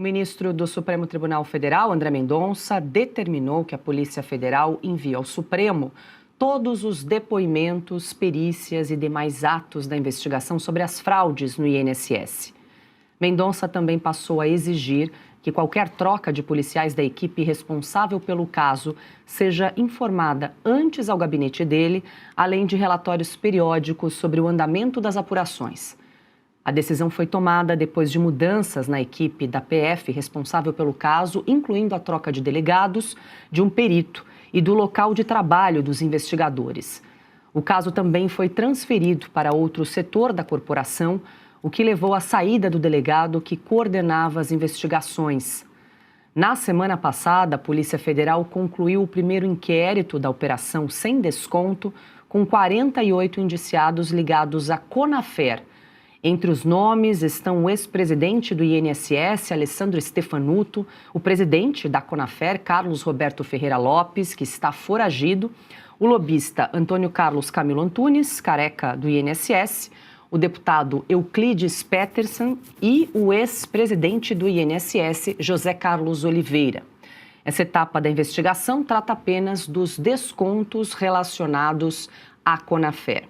ministro do Supremo Tribunal Federal, André Mendonça, determinou que a Polícia Federal envie ao Supremo todos os depoimentos, perícias e demais atos da investigação sobre as fraudes no INSS. Mendonça também passou a exigir que qualquer troca de policiais da equipe responsável pelo caso seja informada antes ao gabinete dele, além de relatórios periódicos sobre o andamento das apurações. A decisão foi tomada depois de mudanças na equipe da PF responsável pelo caso, incluindo a troca de delegados, de um perito e do local de trabalho dos investigadores. O caso também foi transferido para outro setor da corporação, o que levou à saída do delegado que coordenava as investigações. Na semana passada, a Polícia Federal concluiu o primeiro inquérito da Operação Sem Desconto, com 48 indiciados ligados à Conafer. Entre os nomes estão o ex-presidente do INSS, Alessandro Stefanuto, o presidente da Conafer, Carlos Roberto Ferreira Lopes, que está foragido, o lobista Antônio Carlos Camilo Antunes, careca do INSS, o deputado Euclides Peterson e o ex-presidente do INSS, José Carlos Oliveira. Essa etapa da investigação trata apenas dos descontos relacionados à Conafer.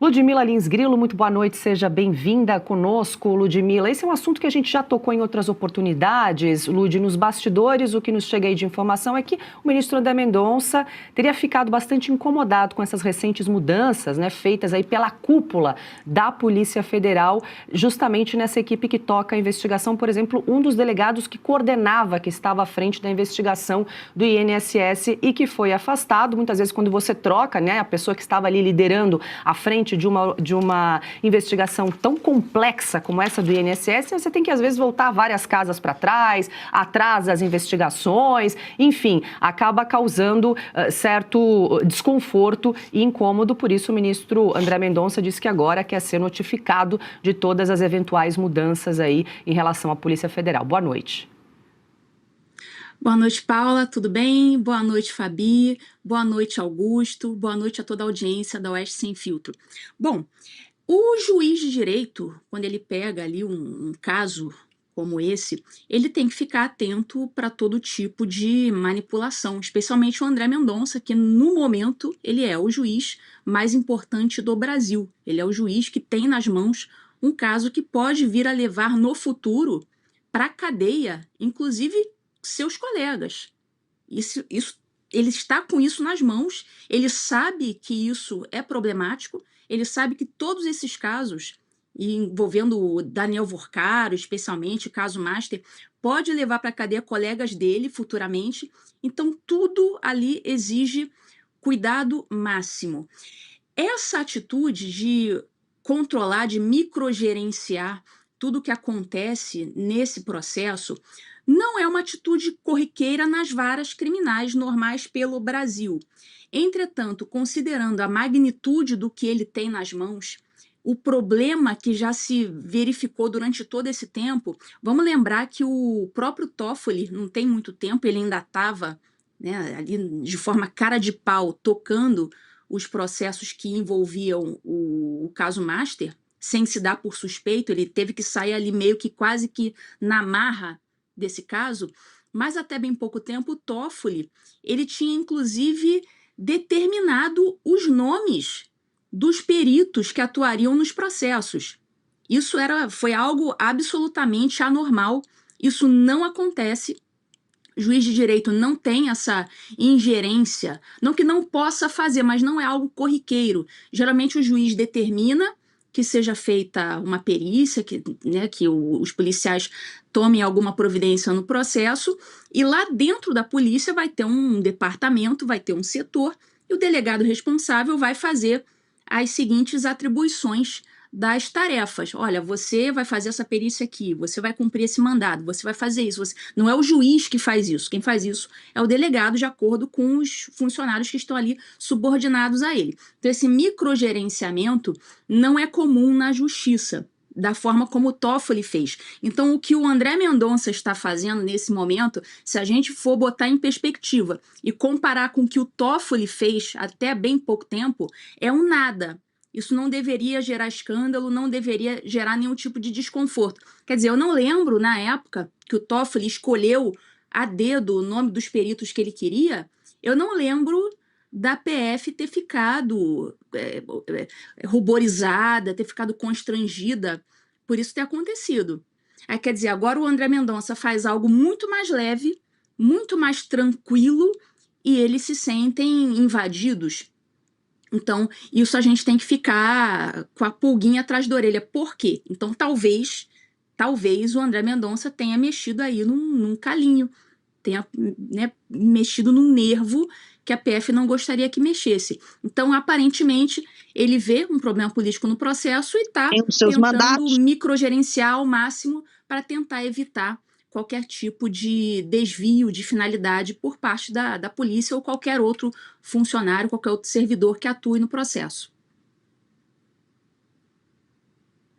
Ludmila Lins Grilo, muito boa noite, seja bem-vinda conosco, Ludmila. Esse é um assunto que a gente já tocou em outras oportunidades, Lud, nos bastidores. O que nos chega aí de informação é que o ministro André Mendonça teria ficado bastante incomodado com essas recentes mudanças, feitas aí pela cúpula da Polícia Federal, justamente nessa equipe que toca a investigação. Por exemplo, um dos delegados que coordenava, que estava à frente da investigação do INSS e que foi afastado. Muitas vezes, quando você troca, a pessoa que estava ali liderando à frente de uma investigação tão complexa como essa do INSS, você tem que, às vezes, voltar várias casas para trás, atrasa as investigações, enfim, acaba causando certo desconforto e incômodo. Por isso, o ministro André Mendonça disse que agora quer ser notificado de todas as eventuais mudanças aí em relação à Polícia Federal. Boa noite. Boa noite, Paula, tudo bem? Boa noite, Fabi. Boa noite, Augusto. Boa noite a toda a audiência da Oeste Sem Filtro. Bom, o juiz de direito, quando ele pega ali um caso como esse, ele tem que ficar atento para todo tipo de manipulação, especialmente o André Mendonça, que no momento ele é o juiz mais importante do Brasil. Ele é o juiz que tem nas mãos um caso que pode vir a levar no futuro para a cadeia, inclusive seus colegas. Ele está com isso nas mãos, ele sabe que isso é problemático, ele sabe que todos esses casos, envolvendo o Daniel Vorcaro, especialmente o caso Master, pode levar para a cadeia colegas dele futuramente. Então, tudo ali exige cuidado máximo. Essa atitude de controlar, de microgerenciar tudo o que acontece nesse processo não é uma atitude corriqueira nas varas criminais normais pelo Brasil. Entretanto, considerando a magnitude do que ele tem nas mãos, o problema que já se verificou durante todo esse tempo, vamos lembrar que o próprio Toffoli, não tem muito tempo, ele ainda estava ali de forma cara de pau, tocando os processos que envolviam o caso Master, sem se dar por suspeito, ele teve que sair ali meio que quase que na marra desse caso, mas até bem pouco tempo o Toffoli, ele tinha inclusive determinado os nomes dos peritos que atuariam nos processos. Isso foi algo absolutamente anormal, isso não acontece. O juiz de direito não tem essa ingerência, não que não possa fazer, mas não é algo corriqueiro. Geralmente o juiz determina que seja feita uma perícia, que os policiais tomem alguma providência no processo, e lá dentro da polícia vai ter um departamento, vai ter um setor, e o delegado responsável vai fazer as seguintes atribuições das tarefas. Olha, você vai fazer essa perícia aqui, você vai cumprir esse mandado, você vai fazer isso. Não é o juiz que faz isso, quem faz isso é o delegado, de acordo com os funcionários que estão ali subordinados a ele. Então, esse microgerenciamento não é comum na justiça, da forma como o Toffoli fez. Então, o que o André Mendonça está fazendo nesse momento, se a gente for botar em perspectiva e comparar com o que o Toffoli fez até bem pouco tempo, é um nada. Isso não deveria gerar escândalo, não deveria gerar nenhum tipo de desconforto. Quer dizer, eu não lembro, na época, que o Toffoli escolheu a dedo o nome dos peritos que ele queria, eu não lembro da PF ter ficado ruborizada, ter ficado constrangida por isso ter acontecido. Aí, quer dizer, agora o André Mendonça faz algo muito mais leve, muito mais tranquilo, e eles se sentem invadidos. Então, isso a gente tem que ficar com a pulguinha atrás da orelha. Por quê? Então, talvez o André Mendonça tenha mexido aí num calinho, tenha, né, mexido num nervo que a PF não gostaria que mexesse. Então, aparentemente, ele vê um problema político no processo e está Tem os seus tentando mandatos. microgerenciar ao máximo para tentar evitar qualquer tipo de desvio de finalidade por parte da polícia ou qualquer outro funcionário, qualquer outro servidor que atue no processo.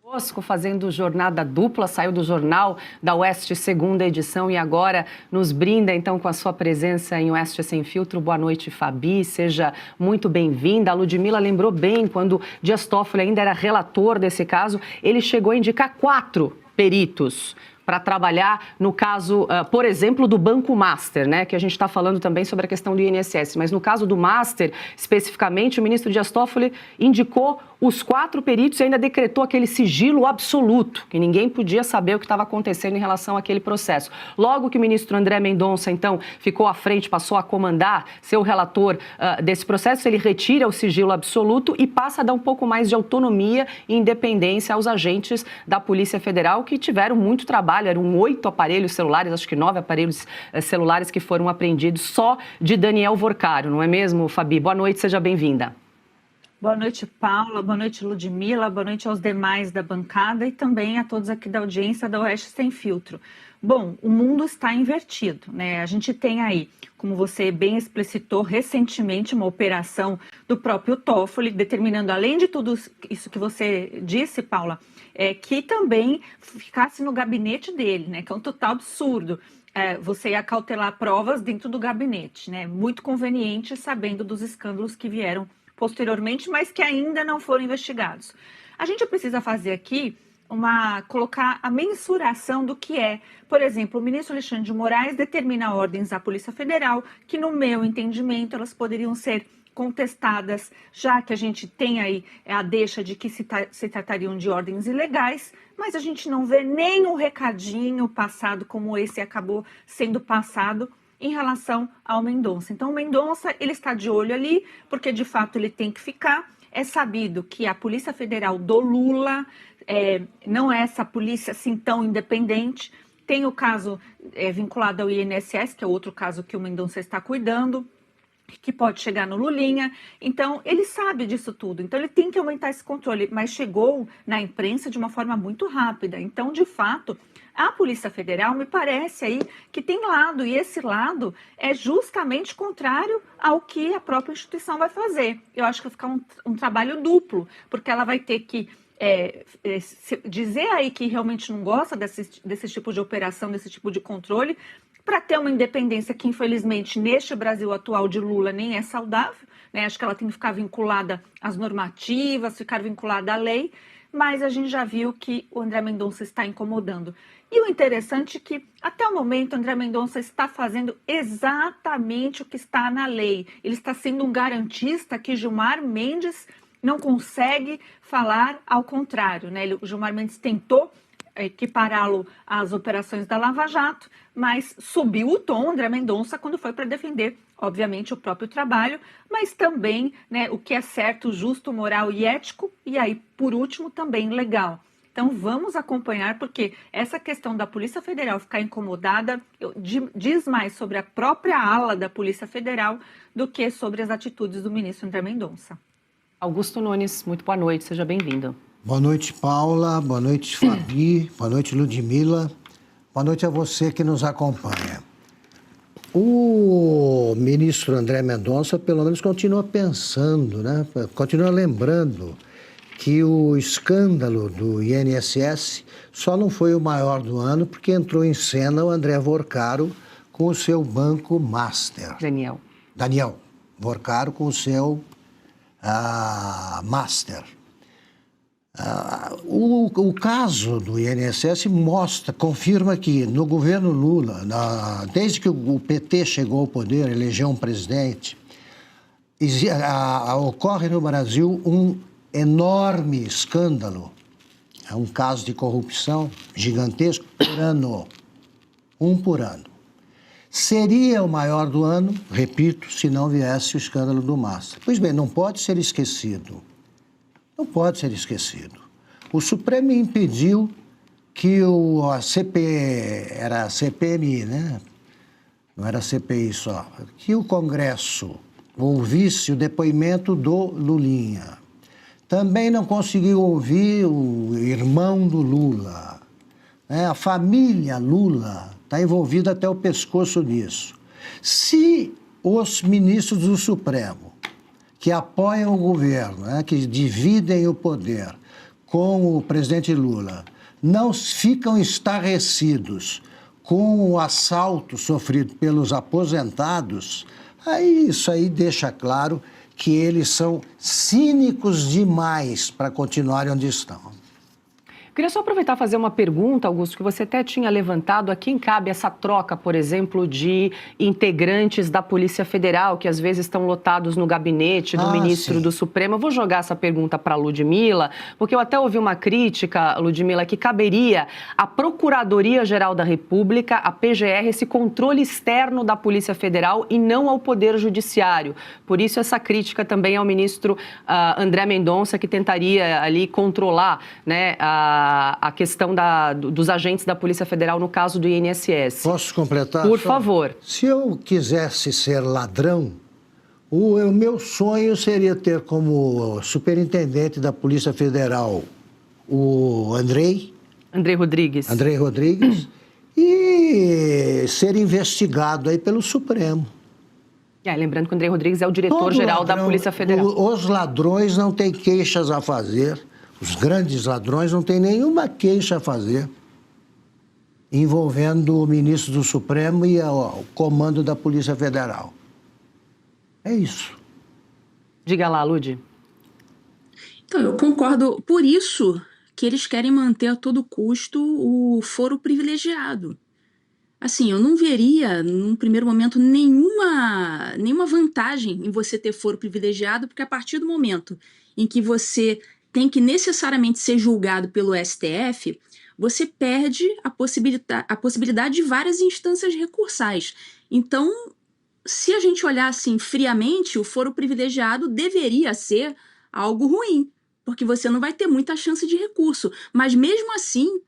Bosco fazendo jornada dupla, saiu do Jornal da Oeste, segunda edição, e agora nos brinda então com a sua presença em Oeste Sem Filtro. Boa noite, Fabi, seja muito bem-vinda. A Ludmila lembrou bem, quando Dias Toffoli ainda era relator desse caso, ele chegou a indicar 4 peritos para trabalhar no caso, por exemplo, do Banco Master, né, que a gente está falando também sobre a questão do INSS, mas no caso do Master, especificamente, o ministro Dias Toffoli indicou os 4 peritos e ainda decretou aquele sigilo absoluto, que ninguém podia saber o que estava acontecendo em relação àquele processo. Logo que o ministro André Mendonça, então, ficou à frente, passou a comandar, ser o relator desse processo, ele retira o sigilo absoluto e passa a dar um pouco mais de autonomia e independência aos agentes da Polícia Federal, que tiveram muito trabalho. Eram 8 aparelhos celulares, acho que 9 aparelhos celulares que foram apreendidos só de Daniel Vorcaro, não é mesmo, Fabi? Boa noite, seja bem-vinda. Boa noite, Paula. Boa noite, Ludmila. Boa noite aos demais da bancada e também a todos aqui da audiência da Oeste Sem Filtro. Bom, o mundo está invertido, né? A gente tem aí, como você bem explicitou recentemente, uma operação do próprio Toffoli, determinando, além de tudo isso que você disse, Paula, que também ficasse no gabinete dele, né? Que é um total absurdo. Você ia cautelar provas dentro do gabinete, né? Muito conveniente, sabendo dos escândalos que vieram posteriormente, mas que ainda não foram investigados. A gente precisa fazer aqui colocar a mensuração do que é. Por exemplo, o ministro Alexandre de Moraes determina ordens à Polícia Federal que, no meu entendimento, elas poderiam ser contestadas, já que a gente tem aí a deixa de que se tratariam de ordens ilegais, mas a gente não vê nem um recadinho passado como esse acabou sendo passado em relação ao Mendonça. Então, o Mendonça, ele está de olho ali, porque de fato ele tem que ficar. É sabido que a Polícia Federal do Lula não é essa polícia assim tão independente. Tem o caso vinculado ao INSS, que é outro caso que o Mendonça está cuidando, que pode chegar no Lulinha. Então, ele sabe disso tudo. Então, ele tem que aumentar esse controle, mas chegou na imprensa de uma forma muito rápida. Então, de fato, a Polícia Federal me parece aí que tem lado, e esse lado é justamente contrário ao que a própria instituição vai fazer. Eu acho que vai ficar um trabalho duplo, porque ela vai ter que dizer aí que realmente não gosta desse tipo de operação, desse tipo de controle, para ter uma independência que, infelizmente, neste Brasil atual de Lula nem é saudável, né? Acho que ela tem que ficar vinculada às normativas, ficar vinculada à lei, mas a gente já viu que o André Mendonça está incomodando. E o interessante é que, até o momento, o André Mendonça está fazendo exatamente o que está na lei. Ele está sendo um garantista que Gilmar Mendes não consegue falar ao contrário, né? O Gilmar Mendes tentou equipará-lo às operações da Lava Jato, mas subiu o tom André Mendonça quando foi para defender, obviamente, o próprio trabalho, mas também, né, o que é certo, justo, moral e ético, e aí, por último, também legal. Então, vamos acompanhar, porque essa questão da Polícia Federal ficar incomodada diz mais sobre a própria ala da Polícia Federal do que sobre as atitudes do ministro André Mendonça. Augusto Nunes, muito boa noite, seja bem-vindo. Boa noite, Paula. Boa noite, Fabi. Boa noite, Ludmila. Boa noite a você que nos acompanha. O ministro André Mendonça, pelo menos, continua pensando, né? Continua lembrando que o escândalo do INSS só não foi o maior do ano porque entrou em cena o André Vorcaro com o seu Banco Master. Daniel Vorcaro com o seu Master. O caso do INSS confirma que no governo Lula, desde que o PT chegou ao poder, elegeu um presidente, ocorre no Brasil um enorme escândalo, é um caso de corrupção gigantesco por ano, um por ano. Seria o maior do ano, repito, se não viesse o escândalo do Massa. Pois bem, não pode ser esquecido. Não pode ser esquecido. O Supremo impediu que a era a CPMI, né? Não era a CPI só. Que o Congresso ouvisse o depoimento do Lulinha. Também não conseguiu ouvir o irmão do Lula. A família Lula está envolvida até o pescoço nisso. Se os ministros do Supremo, que apoiam o governo, que dividem o poder com o presidente Lula, não ficam estarrecidos com o assalto sofrido pelos aposentados, isso aí deixa claro que eles são cínicos demais para continuarem onde estão. Queria só aproveitar e fazer uma pergunta, Augusto, que você até tinha levantado. A quem cabe essa troca, por exemplo, de integrantes da Polícia Federal, que às vezes estão lotados no gabinete do ministro do Supremo? Eu vou jogar essa pergunta para a Ludmila, porque eu até ouvi uma crítica, Ludmila, que caberia à Procuradoria-Geral da República, a PGR, esse controle externo da Polícia Federal e não ao Poder Judiciário. Por isso, essa crítica também ao ministro André Mendonça, que tentaria ali controlar, né, a questão dos agentes da Polícia Federal no caso do INSS. Posso completar? Por favor. Se eu quisesse ser ladrão, o meu sonho seria ter como superintendente da Polícia Federal o Andrei Rodrigues e ser investigado aí pelo Supremo. Lembrando que o André Rodrigues é o diretor-geral da Polícia Federal. Os ladrões não têm queixas a fazer. Os grandes ladrões não têm nenhuma queixa a fazer envolvendo o ministro do Supremo e o comando da Polícia Federal. É isso. Diga lá, Ludi. Então, eu concordo. Por isso que eles querem manter a todo custo o foro privilegiado. Assim, eu não veria, num primeiro momento, nenhuma vantagem em você ter foro privilegiado, porque a partir do momento em que você tem que necessariamente ser julgado pelo STF, você perde a possibilidade de várias instâncias recursais. Então, se a gente olhar assim friamente, o foro privilegiado deveria ser algo ruim, porque você não vai ter muita chance de recurso. Mas mesmo assim,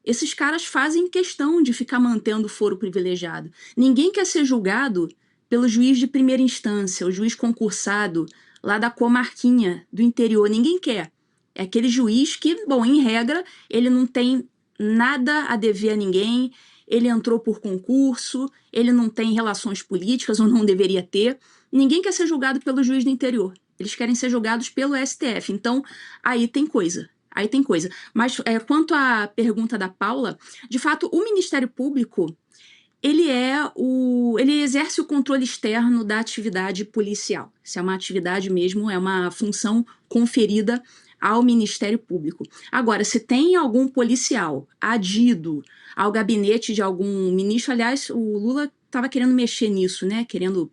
esses caras fazem questão de ficar mantendo o foro privilegiado. Ninguém quer ser julgado pelo juiz de primeira instância, o juiz concursado lá da comarquinha do interior. Ninguém quer. É aquele juiz que, bom, em regra, ele não tem nada a dever a ninguém, ele entrou por concurso, ele não tem relações políticas ou não deveria ter. Ninguém quer ser julgado pelo juiz do interior. Eles querem ser julgados pelo STF. Então, aí tem coisa. Mas quanto à pergunta da Paula, de fato, o Ministério Público, ele exerce o controle externo da atividade policial. Isso é uma atividade mesmo, é uma função conferida ao Ministério Público. Agora, se tem algum policial adido ao gabinete de algum ministro, aliás, o Lula estava querendo mexer nisso, né? Querendo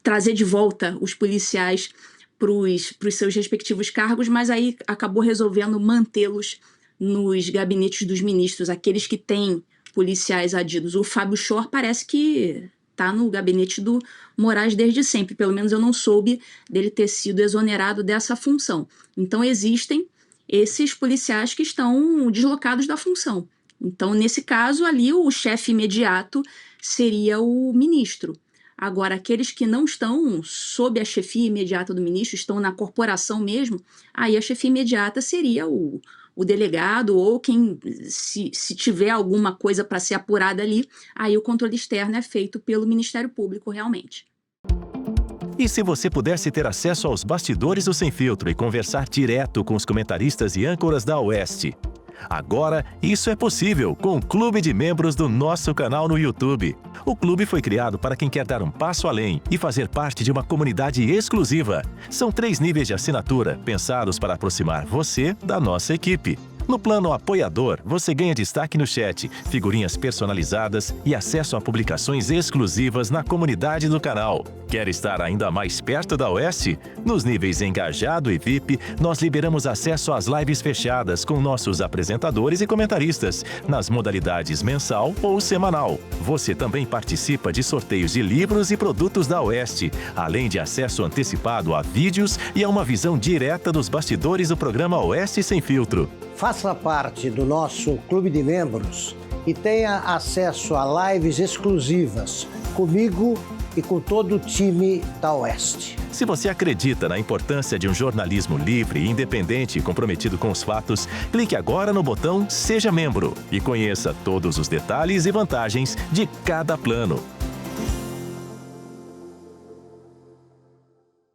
trazer de volta os policiais para os seus respectivos cargos, mas aí acabou resolvendo mantê-los nos gabinetes dos ministros, aqueles que têm policiais adidos. O Fábio Chor parece que está no gabinete do Moraes desde sempre, pelo menos eu não soube dele ter sido exonerado dessa função. Então existem esses policiais que estão deslocados da função. Então, nesse caso ali, o chefe imediato seria o ministro. Agora, aqueles que não estão sob a chefia imediata do ministro, estão na corporação mesmo, aí a chefia imediata seria o delegado ou quem, se tiver alguma coisa para ser apurada ali, aí o controle externo é feito pelo Ministério Público realmente. E se você pudesse ter acesso aos bastidores do Sem Filtro e conversar direto com os comentaristas e âncoras da Oeste? Agora, isso é possível com o Clube de Membros do nosso canal no YouTube. O clube foi criado para quem quer dar um passo além e fazer parte de uma comunidade exclusiva. São 3 níveis de assinatura, pensados para aproximar você da nossa equipe. No plano apoiador, você ganha destaque no chat, figurinhas personalizadas e acesso a publicações exclusivas na comunidade do canal. Quer estar ainda mais perto da Oeste? Nos níveis Engajado e VIP, nós liberamos acesso às lives fechadas com nossos apresentadores e comentaristas, nas modalidades mensal ou semanal. Você também participa de sorteios de livros e produtos da Oeste, além de acesso antecipado a vídeos e a uma visão direta dos bastidores do programa Oeste Sem Filtro. Faça parte do nosso clube de membros e tenha acesso a lives exclusivas comigo e com todo o time da Oeste. Se você acredita na importância de um jornalismo livre, independente e comprometido com os fatos, clique agora no botão Seja Membro e conheça todos os detalhes e vantagens de cada plano.